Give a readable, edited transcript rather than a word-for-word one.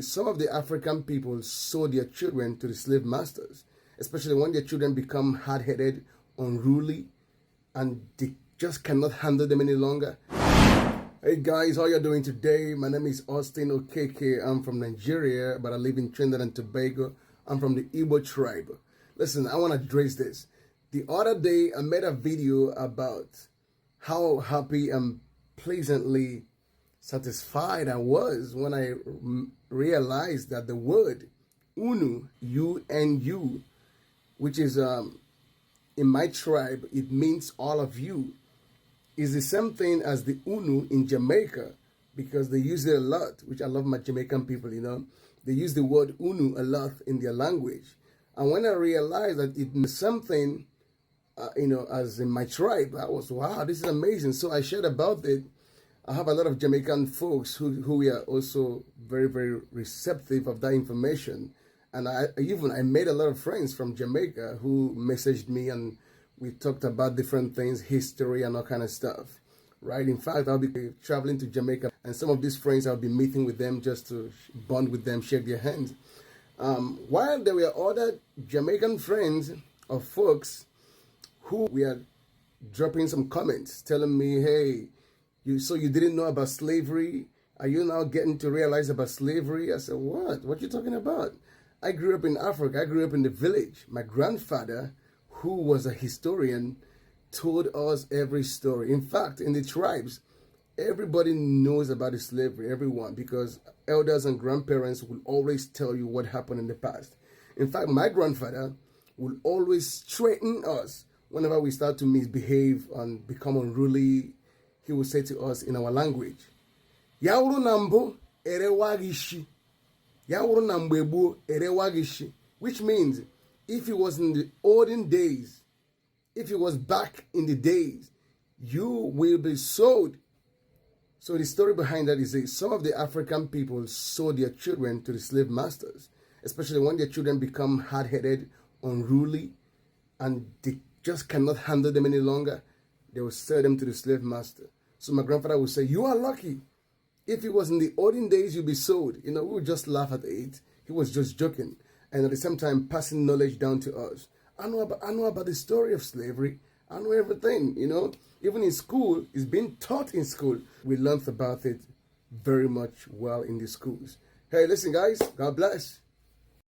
Some of the African people sold their children to the slave masters, especially when their children become hard-headed, unruly, and they just cannot handle them any longer. Hey guys, how you doing today? My name is Austin Okeke. I'm from Nigeria, but I live in Trinidad and Tobago. I'm from the Igbo tribe. Listen, I want to address this. The other day, I made a video about how happy and pleasantly satisfied I was when I realized that the word unu, U-N-U, which is in my tribe, it means all of you, is the same thing as the unu in Jamaica, because they use it a lot, which I love my Jamaican people, you know. They use the word unu a lot in their language. And when I realized that it means something, as in my tribe, I was, wow, this is amazing. So I shared about it. I have a lot of Jamaican folks who are also very, very receptive of that information. And I made a lot of friends from Jamaica who messaged me, and we talked about different things, history and all kind of stuff, right? In fact, I'll be traveling to Jamaica, and some of these friends, I'll be meeting with them just to bond with them, shake their hands. While there were other Jamaican friends of folks who were dropping some comments, telling me, hey, so you didn't know about slavery? Are you now getting to realize about slavery? I said, what? What are you talking about? I grew up in Africa. I grew up in the village. My grandfather, who was a historian, told us every story. In fact, in the tribes, everybody knows about the slavery, everyone, because elders and grandparents will always tell you what happened in the past. In fact, my grandfather will always straighten us whenever we start to misbehave and become unruly. He will say to us in our language, Yauru nambo erewagishi. Yauru nambo erewagishi. Which means, if it was in the olden days, if it was back in the days, you will be sold. So the story behind that is that some of the African people sold their children to the slave masters, especially when their children become hard-headed, unruly, and they just cannot handle them any longer. They will sell them to the slave master. So my grandfather would say, you are lucky. If it was in the olden days, you'd be sold. We would just laugh at it. He was just joking. And at the same time, passing knowledge down to us. I know about the story of slavery. I know everything, Even in school, it's being taught in school. We learned about it very much well in the schools. Hey, listen, guys. God bless.